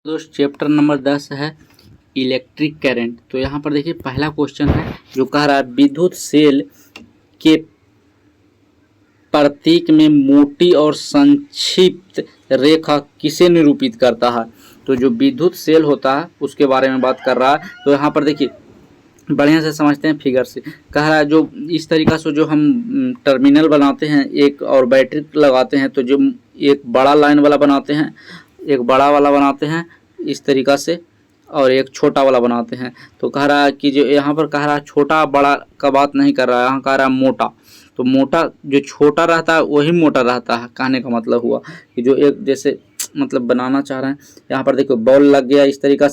दोस्त chapter number 10 है electric current. तो यहाँ पर देखिए पहला क्वेश्चन है जो कह रहा है विद्युत सेल के प्रतीक में मोटी और संक्षिप्त रेखा किसे निरूपित करता है। तो जो विद्युत सेल होता है उसके बारे में बात कर रहा है। तो यहाँ पर देखिए बढ़िया से समझते हैं फिगर से। कह रहा है जो इस तरीक़ा से जो हम टर्मिनल बनाते हैं एक और बैटरी लगाते हैं, तो जो एक बड़ा लाइन वाला बनाते हैं, एक बड़ा वाला बनाते हैं इस तरीक़ा से, और एक छोटा वाला बनाते हैं। तो कह रहा है कि जो यहाँ पर कह रहा है छोटा बड़ा का बात नहीं कर रहा है, यहाँ कह रहा है मोटा। तो मोटा जो छोटा रहता है वही मोटा रहता है, कहने का मतलब हुआ कि जो एक जैसे मतलब बनाना चाह रहे हैं। यहाँ पर देखो बॉल लग गया इस तरीक़ा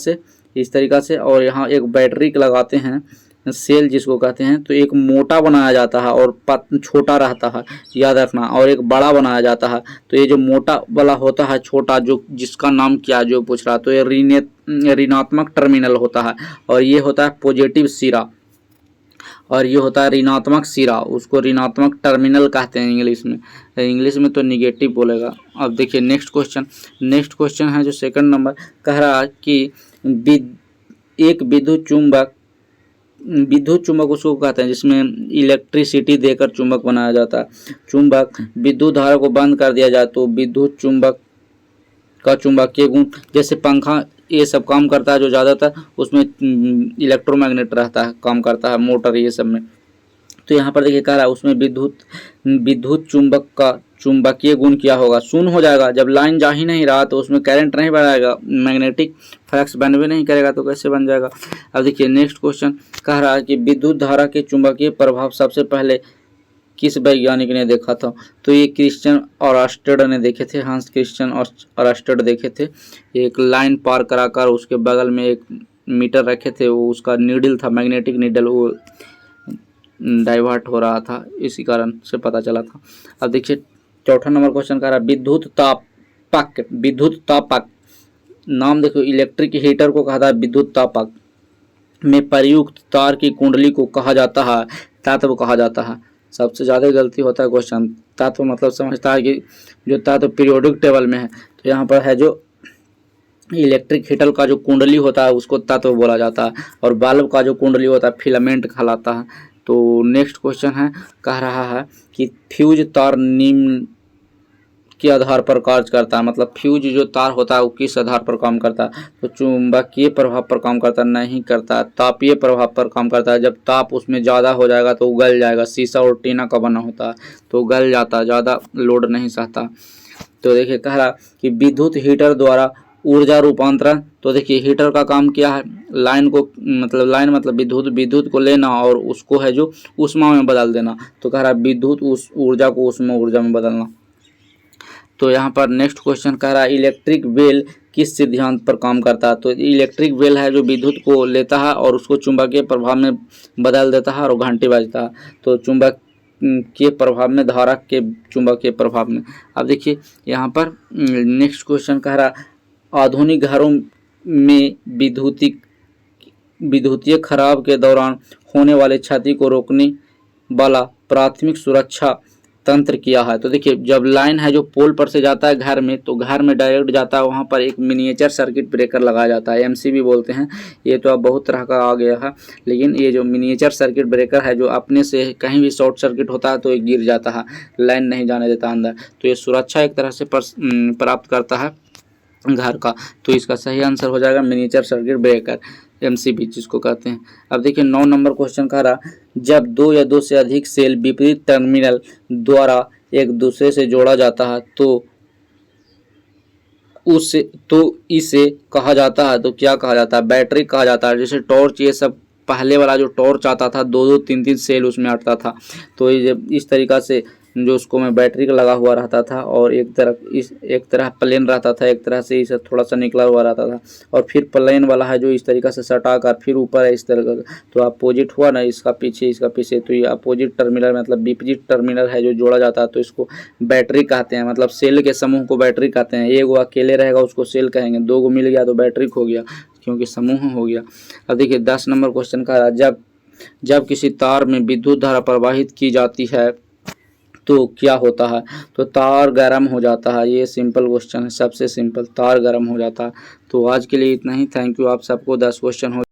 से, और यहाँ एक बैटरी लगाते हैं सेल जिसको कहते हैं, तो एक मोटा बनाया जाता है और छोटा रहता है, याद रखना, और एक बड़ा बनाया जाता है। तो ये जो मोटा वाला होता है छोटा, जो जिसका नाम क्या जो पूछ रहा, तो ये ऋणात्मक टर्मिनल होता है, और ये होता है पॉजिटिव सिरा, और ये होता है ऋणात्मक सिरा, उसको ऋणात्मक टर्मिनल कहते हैं इंग्लिश में तो निगेटिव बोलेगा। अब देखिए नेक्स्ट क्वेश्चन है जो सेकंड नंबर कह रहा है कि एक विद्युत चुंबक उसको कहते हैं जिसमें इलेक्ट्रिसिटी देकर चुंबक बनाया जाता है। चुंबक विद्युत धारा को बंद कर दिया जाए तो विद्युत चुंबक का चुंबकीय गुण, जैसे पंखा ये सब काम करता है जो ज़्यादातर उसमें इलेक्ट्रोमैग्नेट रहता है, काम करता है, मोटर ये सब में। तो यहाँ पर देखिए कह रहा है उसमें विद्युत चुंबक का चुंबकीय गुण क्या होगा, शून्य हो जाएगा। जब लाइन जा ही नहीं रहा तो उसमें करंट नहीं बढ़ाएगा, मैग्नेटिक फ्लक्स बनवे नहीं करेगा, तो कैसे बन जाएगा। अब देखिए नेक्स्ट क्वेश्चन कह रहा है कि विद्युत धारा के चुंबकीय प्रभाव सबसे पहले किस वैज्ञानिक ने देखा था। तो ये क्रिश्चियन ऑरस्टेड ने देखे थे, हांस क्रिश्चियन ऑरस्टेड देखे थे। एक लाइन पार कराकर उसके बगल में एक मीटर रखे थे, वो उसका नीडल था, मैग्नेटिक नीडल, वो डाइवर्ट हो रहा था, इसी कारण से पता चला था। अब देखिए चौथा नंबर क्वेश्चन कह रहा है विद्युत तापक नाम देखो, इलेक्ट्रिक हीटर को कहा था विद्युत तापक में प्रयुक्त तार की कुंडली को कहा जाता है, तत्व कहा जाता है। सबसे ज़्यादा गलती होता है क्वेश्चन, तत्व मतलब समझता है कि जो तत्व पीरियोडिक टेबल में है, तो यहाँ पर है जो इलेक्ट्रिक हीटर का जो कुंडली होता है उसको तत्व बोला जाता है, और बल्ब का जो कुंडली होता है फिलामेंट कहलाता है। तो नेक्स्ट क्वेश्चन है कह रहा है कि फ्यूज तार निम्न के आधार पर कार्य करता है, मतलब फ्यूज जो तार होता है वो किस आधार पर काम करता है। तो चुंबकीय प्रभाव पर काम करता नहीं करता, तापीय प्रभाव पर काम करता है। जब ताप उसमें ज़्यादा हो जाएगा तो गल जाएगा, शीशा और टीना का बना होता है तो गल जाता है, ज़्यादा लोड नहीं सहता। तो देखिए कह रहा कि विद्युत हीटर द्वारा ऊर्जा रूपांतरण। तो देखिए हीटर का काम क्या है, लाइन मतलब विद्युत को लेना और उसको है जो ऊष्मा में बदल देना। तो कह रहा है विद्युत उस ऊर्जा को ऊर्जा में बदलना। तो यहाँ पर नेक्स्ट क्वेश्चन कह रहा है इलेक्ट्रिक वेल किस सिद्धांत पर काम करता है। तो इलेक्ट्रिक वेल है जो विद्युत को लेता है और उसको चुंबकीय प्रभाव में बदल देता है और घंटी बजता है। तो चुंबक के प्रभाव में, धारा के चुंबकीय प्रभाव में। अब देखिए यहाँ पर नेक्स्ट क्वेश्चन कह रहा आधुनिक घरों में विद्युतीय खराब के दौरान होने वाले क्षति को रोकने वाला प्राथमिक सुरक्षा तंत्र किया है। तो देखिए जब लाइन है जो पोल पर से जाता है घर में, तो घर में डायरेक्ट जाता है, वहाँ पर एक मिनिएचर सर्किट ब्रेकर लगाया जाता है, एमसीबी बोलते हैं। ये तो अब बहुत तरह का आ गया है, लेकिन ये जो मिनिएचर सर्किट ब्रेकर है जो अपने से कहीं भी शॉर्ट सर्किट होता है तो ये गिर जाता है, लाइन नहीं जाने देता अंदर। तो ये सुरक्षा एक तरह से प्राप्त करता है घर का। तो इसका सही आंसर हो जाएगा मिनिएचर सर्किट ब्रेकर, एमसीबी जिसको कहते हैं। अब देखिए 9 नंबर क्वेश्चन कह रहा जब दो या दो से अधिक सेल विपरीत टर्मिनल द्वारा एक दूसरे से जोड़ा जाता है तो इसे कहा जाता है, तो क्या कहा जाता है, बैटरी कहा जाता है। जैसे टॉर्च ये सब पहले वाला जो टॉर्च आता था 2-2 3-3 सेल उसमें अटता था, तो ये इस तरीक़ा से जो उसको में बैटरी का लगा हुआ रहता था, और एक तरह प्लेन रहता था, एक तरह से इसे थोड़ा सा निकला हुआ रहता था, और फिर प्लेन वाला है जो इस तरीक़ा से सटा कर फिर ऊपर है इस तरह का। तो अपोजिट हुआ ना, इसका पीछे, तो ये अपोजिट टर्मिनल मतलब विपरीत टर्मिनल है जो जोड़ा जाता है, तो इसको बैटरी कहते हैं। मतलब सेल के समूह को बैटरी कहते हैं। एक वो अकेले रहेगा उसको सेल कहेंगे, 2 को मिल गया तो बैटरी हो गया, क्योंकि समूह हो गया। अब देखिए 10 नंबर क्वेश्चन का जब किसी तार में विद्युत धारा प्रवाहित की जाती है तो क्या होता है? तो तार गर्म हो जाता है। ये सिंपल क्वेश्चन है, सबसे सिंपल, तार गर्म हो जाता है। तो आज के लिए इतना ही। Thank you. आप सबको 10 क्वेश्चन हो